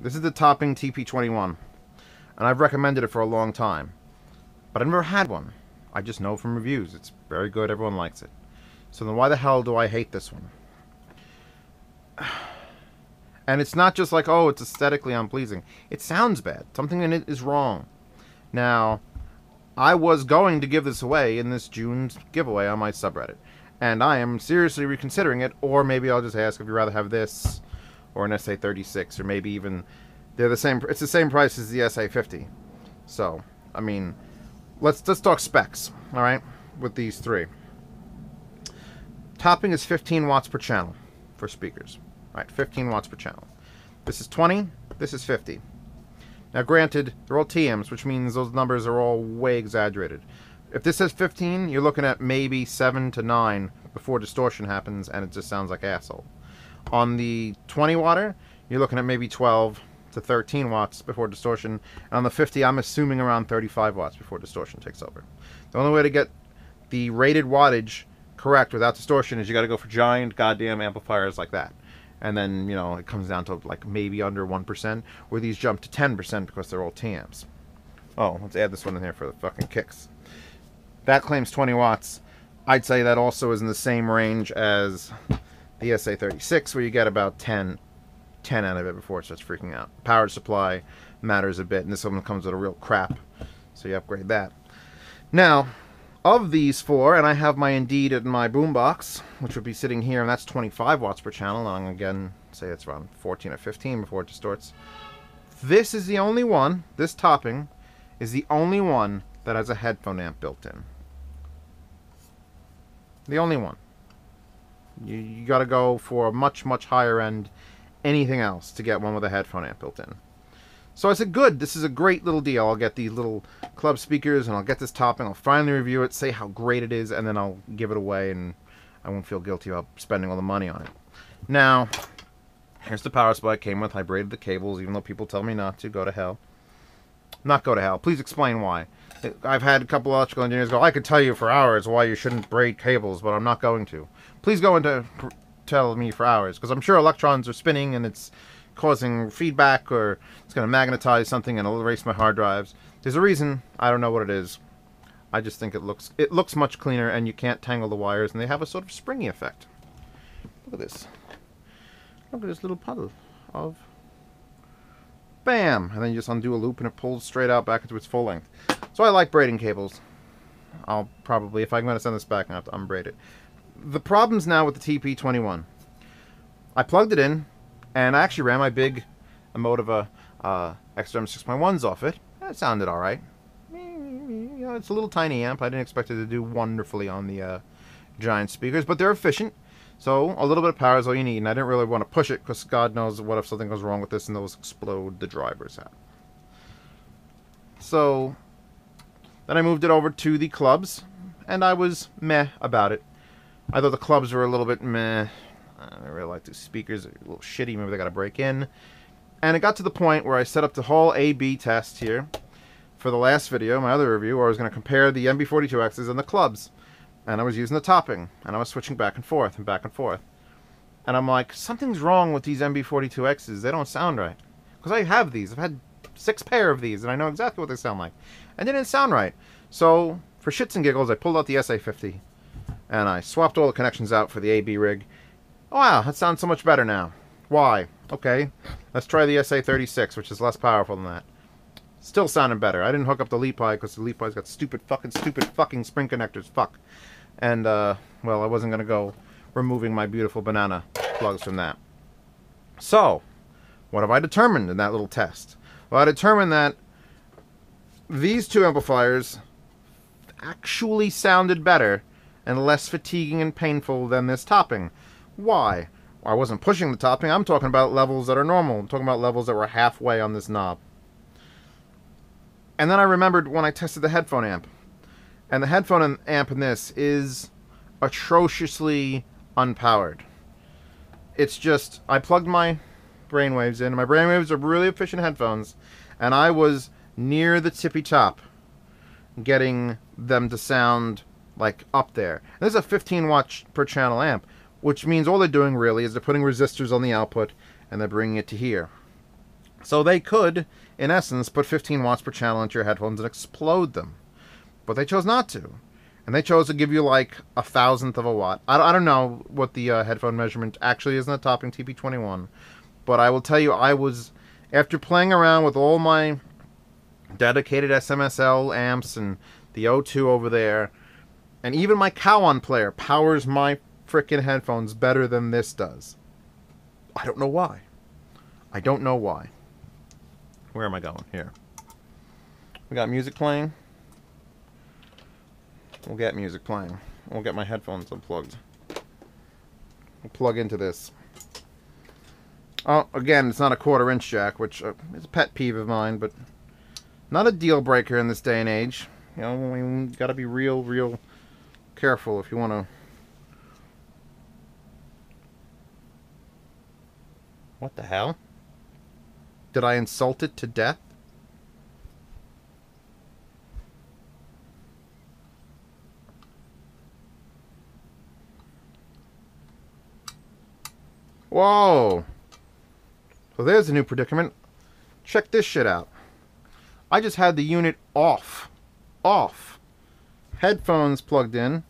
This is the Topping TP21, and I've recommended it for a long time, but I've never had one. I just know from reviews it's very good, everyone likes it. So then why the hell do I hate this one? And it's not just like, oh, it's aesthetically unpleasing. It sounds bad. Something in it is wrong. Now, I was going to give this away in this June's giveaway on my subreddit, and I am seriously reconsidering it, or maybe I'll just ask if you'd rather have this or an SA36, or maybe even they're the same. It's the same price as the SA50. So, I mean, let's talk specs, all right, with these three. Topping is 15 watts per channel for speakers. All right, 15 watts per channel. This is 20, this is 50. Now granted, they're all TMs, which means those numbers are all way exaggerated. If this says 15, you're looking at maybe 7 to 9 before distortion happens, and it just sounds like asshole. On the 20 watter, you're looking at maybe 12 to 13 watts before distortion. And on the 50, I'm assuming around 35 watts before distortion takes over. The only way to get the rated wattage correct without distortion is you got to go for giant goddamn amplifiers like that. And then, you know, it comes down to like maybe under 1%, where these jump to 10% because they're all TMs. Oh, let's add this one in here for the fucking kicks. That claims 20 watts. I'd say that also is in the same range as the SA36, where you get about 10 out of it before it starts freaking out. Power supply matters a bit, and this one comes with a real crap, so you upgrade that. Now, of these four, and I have my Indeed in my boombox, which would be sitting here, and that's 25 watts per channel, and I'm going to again say it's around 14 or 15 before it distorts. This is the only one, this Topping is the only one that has a headphone amp built in. The only one. You got to go for a much, much higher end anything else to get one with a headphone amp built in. So I said, good, this is a great little deal. I'll get these little club speakers, and I'll get this Topping. I'll finally review it, say how great it is, and then I'll give it away, and I won't feel guilty about spending all the money on it. Now, here's the power supply it came with. I braided the cables, even though people tell me not to. Go to hell. Not go to hell. Please explain why. I've had a couple electrical engineers go, I could tell you for hours why you shouldn't braid cables, but I'm not going to. Please go into tell me for hours, because I'm sure electrons are spinning and it's causing feedback, or it's going to magnetize something and it'll erase my hard drives. There's a reason. I don't know what it is. I just think it looks much cleaner, and you can't tangle the wires, and they have a sort of springy effect. Look at this. Look at this little puddle of... Bam! And then you just undo a loop and it pulls straight out back into its full length. So I like braiding cables. I'll probably, if I'm going to send this back, I have to unbraid it. The problem's now with the TP21. I plugged it in, and I actually ran my big Emotiva XM 6.1s off it. It sounded alright. You know, it's a little tiny amp. I didn't expect it to do wonderfully on the giant speakers, but they're efficient. So a little bit of power is all you need, and I didn't really want to push it, because God knows what if something goes wrong with this and those explode the drivers out. So then I moved it over to the clubs, and I was meh about it. I thought the clubs were a little bit meh. I don't really like these speakers. They're a little shitty. Maybe they got to break in. And it got to the point where I set up the whole A/B test here for the last video, my other review, where I was going to compare the MB42Xs and the clubs. And I was using the Topping, and I was switching back and forth and back and forth. And I'm like, something's wrong with these MB42Xs. They don't sound right. Because I have these. I've had 6 pair of these, and I know exactly what they sound like. And they didn't sound right. So, for shits and giggles, I pulled out the SA50, and I swapped all the connections out for the AB rig. Oh, wow, that sounds so much better now. Why? Okay, let's try the SA36, which is less powerful than that. Still sounding better. I didn't hook up the Leap-I because the Leap-I's got stupid fucking spring connectors. Fuck. And, well, I wasn't going to go removing my beautiful banana plugs from that. So, what have I determined in that little test? Well, I determined that these two amplifiers actually sounded better and less fatiguing and painful than this Topping. Why? Well, I wasn't pushing the Topping. I'm talking about levels that are normal. I'm talking about levels that were halfway on this knob. And then I remembered when I tested the headphone amp. And the headphone amp in this is atrociously unpowered. It's just, I plugged my brainwaves in. My brainwaves are really efficient headphones. And I was near the tippy top getting them to sound like up there. And this is a 15 watt per channel amp, which means all they're doing really is they're putting resistors on the output and they're bringing it to here. So they could, in essence, put 15 watts per channel into your headphones and explode them. But they chose not to. And they chose to give you like 1,000th of a watt. I don't know what the headphone measurement actually is in the topping TP21. But I will tell you, after playing around with all my dedicated SMSL amps and the O2 over there, and even my Cowan player powers my frickin' headphones better than this does. I don't know why. I don't know why. Where am I going? Here. We got music playing. We'll get music playing. We'll get my headphones unplugged. We'll plug into this. Oh, again, it's not a 1/4-inch jack, which is a pet peeve of mine, but not a deal breaker in this day and age. You know, we gotta be real careful if you want to. What the hell? Did I insult it to death? Whoa! So there's a new predicament. Check this shit out. I just had the unit off. Headphones plugged in.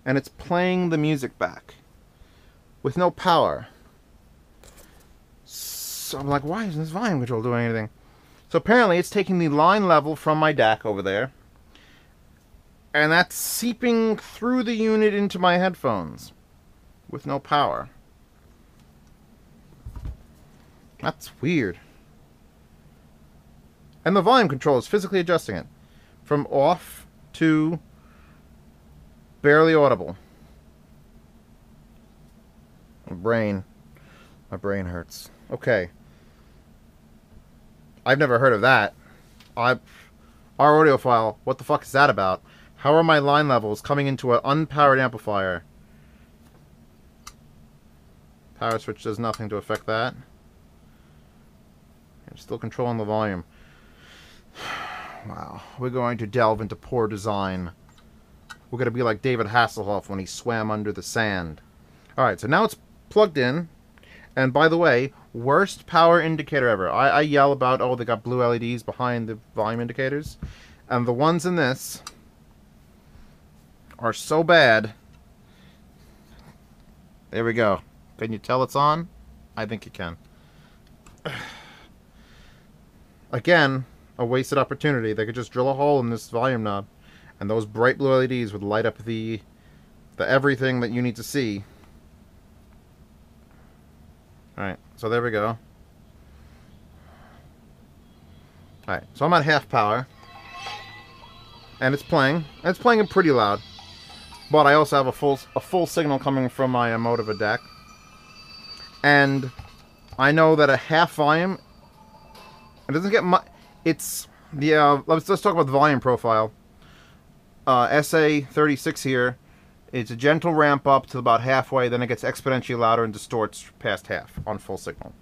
And it's playing the music back. With no power. So I'm like, why isn't this volume control doing anything? So apparently it's taking the line level from my DAC over there. And that's seeping through the unit into my headphones. With no power. That's weird. And the volume control is physically adjusting it. From off to barely audible. My brain hurts. Okay. I've never heard of that. Our audiophile, what the fuck is that about? How are my line levels coming into an unpowered amplifier? Power switch does nothing to affect that. I'm still controlling the volume. Wow. We're going to delve into poor design. We're going to be like David Hasselhoff when he swam under the sand. Alright, so now it's plugged in. And by the way, worst power indicator ever. I yell about, oh, they got blue LEDs behind the volume indicators. And the ones in this are so bad. There we go. Can you tell it's on? I think you can. Again, a wasted opportunity. They could just drill a hole in this volume knob, and those bright blue LEDs would light up the everything that you need to see. Alright, so there we go. Alright, so I'm at half power. And it's playing. And it's playing it pretty loud. But I also have a full signal coming from my Motiva DAC. And I know that a half volume, it doesn't get much. It's the let's talk about the volume profile. SA36 here. It's a gentle ramp up to about halfway, then it gets exponentially louder and distorts past half on full signal.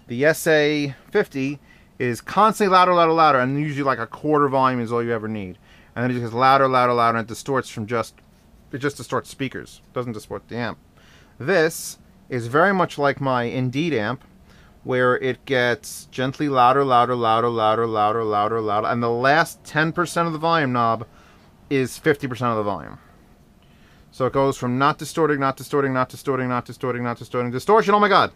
The SA50 is constantly louder, and usually like a 1/4 volume is all you ever need. And then it just gets louder, and it distorts from it just distorts speakers. It doesn't distort the amp. This is very much like my Indeed amp, where it gets gently louder, and the last 10% of the volume knob is 50% of the volume. So it goes from not distorting, distortion, oh my god!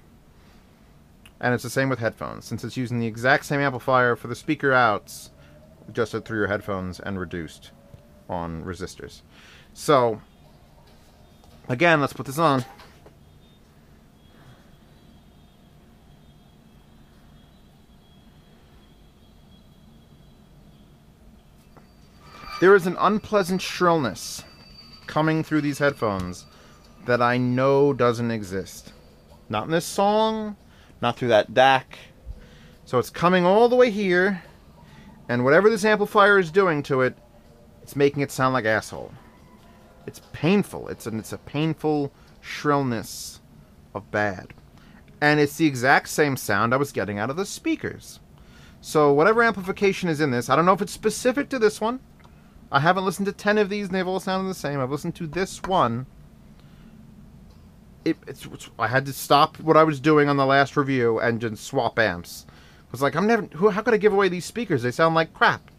And it's the same with headphones, since it's using the exact same amplifier for the speaker outs, just through your headphones and reduced on resistors. So, again, let's put this on. There is an unpleasant shrillness coming through these headphones that I know doesn't exist. Not in this song, not through that DAC. So it's coming all the way here, and whatever this amplifier is doing to it, it's making it sound like asshole. It's painful. It's a painful shrillness of bad. And it's the exact same sound I was getting out of the speakers. So whatever amplification is in this, I don't know if it's specific to this one. I haven't listened to 10 of these and they've all sounded the same. I've listened to this one. I had to stop what I was doing on the last review and just swap amps. I was like, how could I give away these speakers? They sound like crap.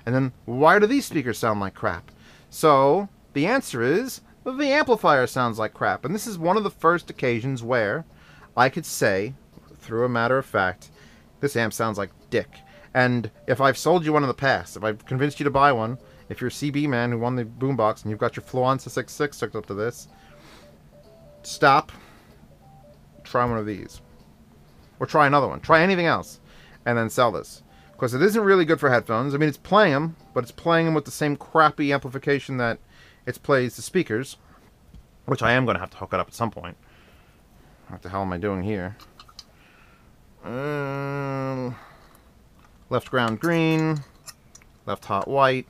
And then, why do these speakers sound like crap? So, the answer is, the amplifier sounds like crap. And this is one of the first occasions where I could say, through a matter of fact, this amp sounds like dick. And if I've sold you one in the past, if I've convinced you to buy one, if you're a CB man who won the boombox and you've got your Fluenza 66 hooked up to this, stop, try one of these. Or try another one. Try anything else. And then sell this. Because it isn't really good for headphones. I mean, it's playing them, but it's playing them with the same crappy amplification that it plays the speakers. Which I am going to have to hook it up at some point. What the hell am I doing here? Left ground green. Left hot white.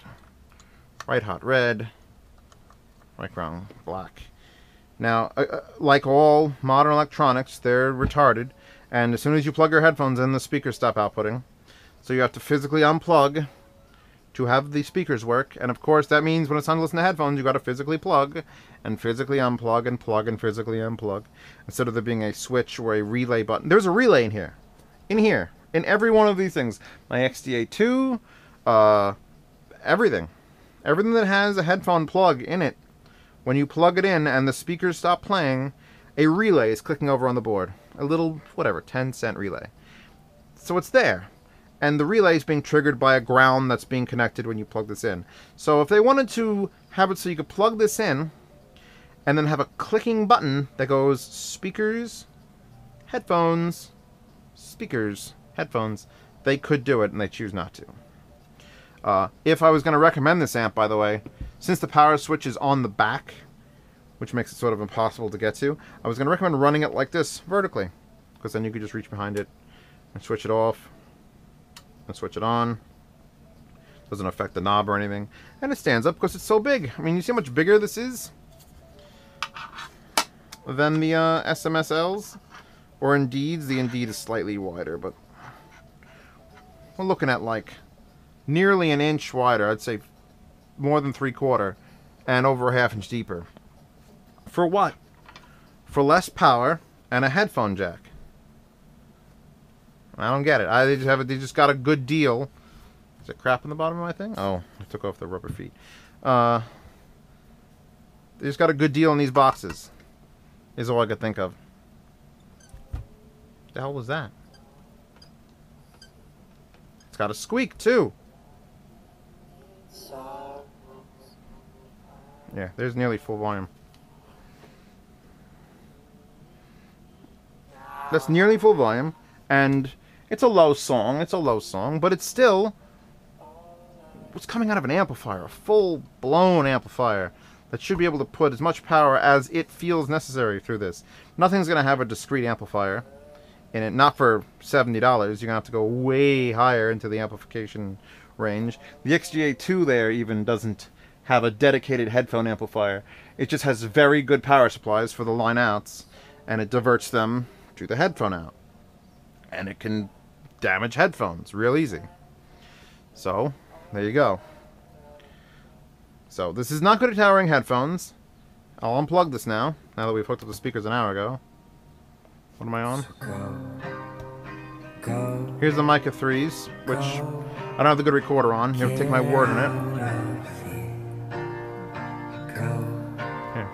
Right hot red. Right ground black. Now, like all modern electronics, they're retarded. And as soon as you plug your headphones in, the speakers stop outputting. So you have to physically unplug to have the speakers work. And of course, that means when it's time to listen to headphones, you got to physically plug and physically unplug and plug and physically unplug. Instead of there being a switch or a relay button. There's a relay in here. In here. In every one of these things. My XDA2, everything. Everything that has a headphone plug in it, when you plug it in and the speakers stop playing, a relay is clicking over on the board. A little, whatever, 10-cent relay. So it's there. And the relay is being triggered by a ground that's being connected when you plug this in. So if they wanted to have it so you could plug this in, and then have a clicking button that goes speakers, headphones, speakers, headphones, they could do it, and they choose not to. If I was going to recommend this amp, by the way, since the power switch is on the back, which makes it sort of impossible to get to, I was going to recommend running it like this, vertically. Because then you could just reach behind it and switch it off and switch it on. Doesn't affect the knob or anything. And it stands up because it's so big. I mean, you see how much bigger this is than the SMSLs? Or Indeeds. The Indeed is slightly wider, but we're looking at like nearly an inch wider. I'd say more than 3/4 and over a ½ inch deeper. For what? For less power and a headphone jack. I don't get it. They just got a good deal. Is there crap in the bottom of my thing? Oh, I took off the rubber feet. They just got a good deal in these boxes. Is all I could think of. What the hell was that? It's got a squeak too. Yeah, there's nearly full volume. That's nearly full volume, and it's a low song. It's a low song, but it's still what's coming out of an amplifier, a full-blown amplifier that should be able to put as much power as it feels necessary through this. Nothing's going to have a discrete amplifier in it, not for $70. You're going to have to go way higher into the amplification range. The XGA2 there even doesn't have a dedicated headphone amplifier. It just has very good power supplies for the line outs, and it diverts them to the headphone out. And it can damage headphones real easy. So, there you go. So, this is not good at towering headphones. I'll unplug this now that we've hooked up the speakers an hour ago. What am I on? Here's the Mica 3s, which I don't have the good recorder on. You have to take my word on it. Here.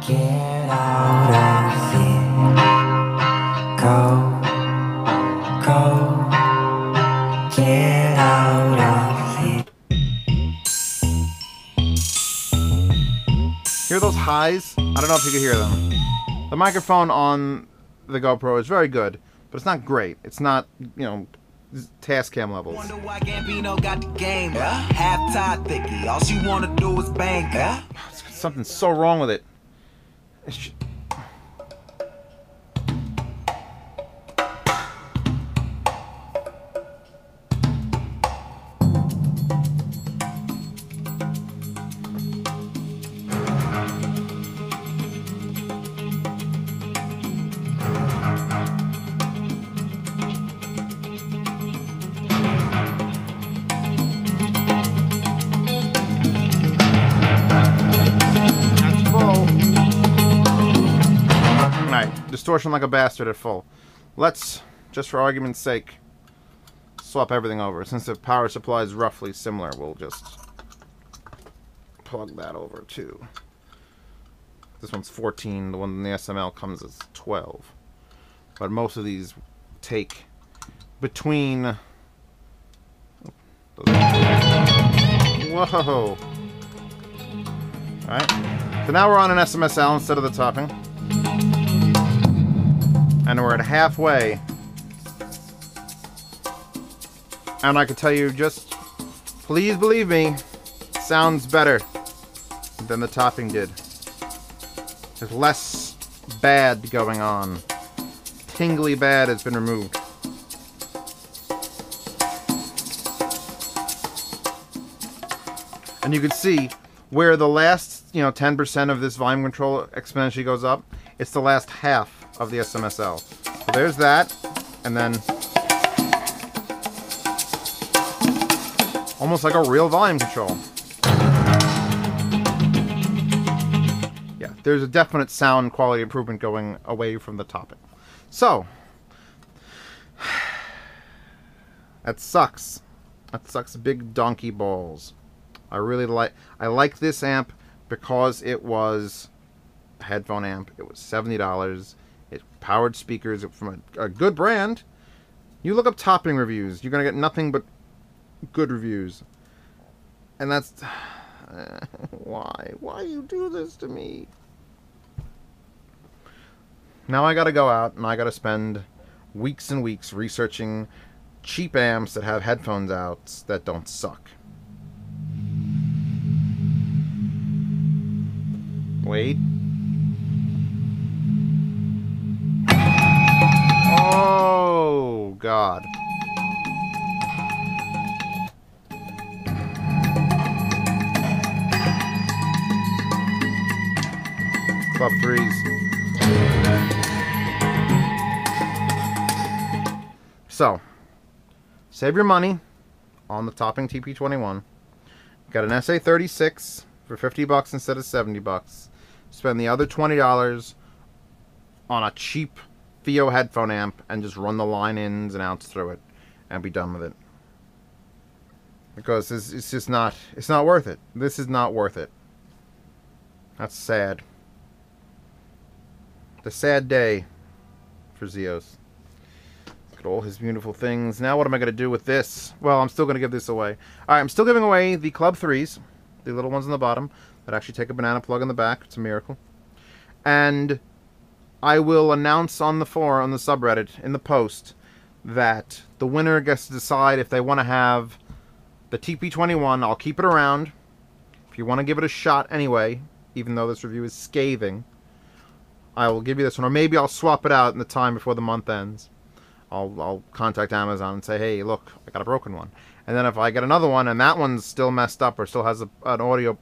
Get out of here. Go, get out of here. Hear those highs? I don't know if you can hear them. The microphone on the GoPro is very good, but it's not great. It's not, you know, Tascam levels. Wonder why Gambino got the game. Half-tied thicky. All she wanna do is bang. Something's so wrong with it. It's just... That's full. distortion like a bastard at full. Let's, just for argument's sake, swap everything over. Since the power supply is roughly similar, we'll just plug that over too. This one's 14, the one in the SML comes as 12. But most of these take between... Whoa! Alright, so now we're on an SMSL instead of the topping. And we're at halfway. And I can tell you, just please believe me, sounds better than the topping did. There's less bad going on. Tingly bad has been removed. And you can see where the last, 10% of this volume control exponentially goes up. It's the last half of the SMSL. So there's that, and then almost like a real volume control. Yeah, there's a definite sound quality improvement going away from the topping. So that sucks. That sucks big donkey balls. I like this amp because it was a headphone amp. It was $70. It powered speakers from a good brand. You look up topping reviews, you're gonna get nothing but good reviews. And that's why you do this to me? Now I gotta go out and I gotta spend weeks and weeks researching cheap amps that have headphones out that don't suck. Wait. Oh, God. Club 3s. So, save your money on the topping TP21. Got an SA36 for $50 instead of $70. Spend the other $20 on a cheap Theo headphone amp and just run the line-ins and outs through it and be done with it. Because it's just not, it's not worth it. This is not worth it. That's sad. The sad day for Zeos. Look at all his beautiful things. Now what am I going to do with this? Well, I'm still going to give this away. Alright, I'm still giving away the Club 3s. The little ones on the bottom that actually take a banana plug in the back. It's a miracle. And I will announce on the forum, on the subreddit, in the post, that the winner gets to decide if they want to have the TP21. I'll keep it around. If you want to give it a shot anyway, even though this review is scathing, I will give you this one. Or maybe I'll swap it out in the time before the month ends. I'll contact Amazon and say, hey, look, I got a broken one. And then if I get another one and that one's still messed up or still has an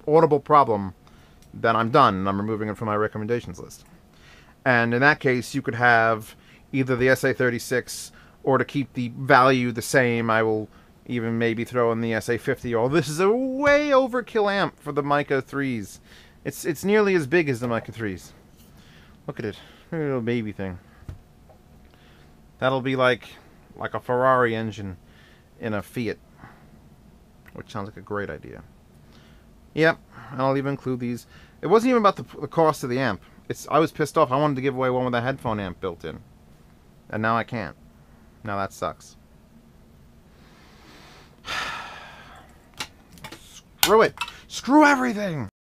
audible problem, then I'm done and I'm removing it from my recommendations list. And in that case, you could have either the SA36 or, to keep the value the same, I will even maybe throw in the SA50. Oh, this is a way overkill amp for the Mica 3s. It's nearly as big as the Mica 3s. Look at it. Look at the little baby thing. That'll be like a Ferrari engine in a Fiat. Which sounds like a great idea. Yep, and I'll even include these. It wasn't even about the cost of the amp. I was pissed off. I wanted to give away one with a headphone amp built in. And now I can't. Now that sucks. Screw it. Screw everything.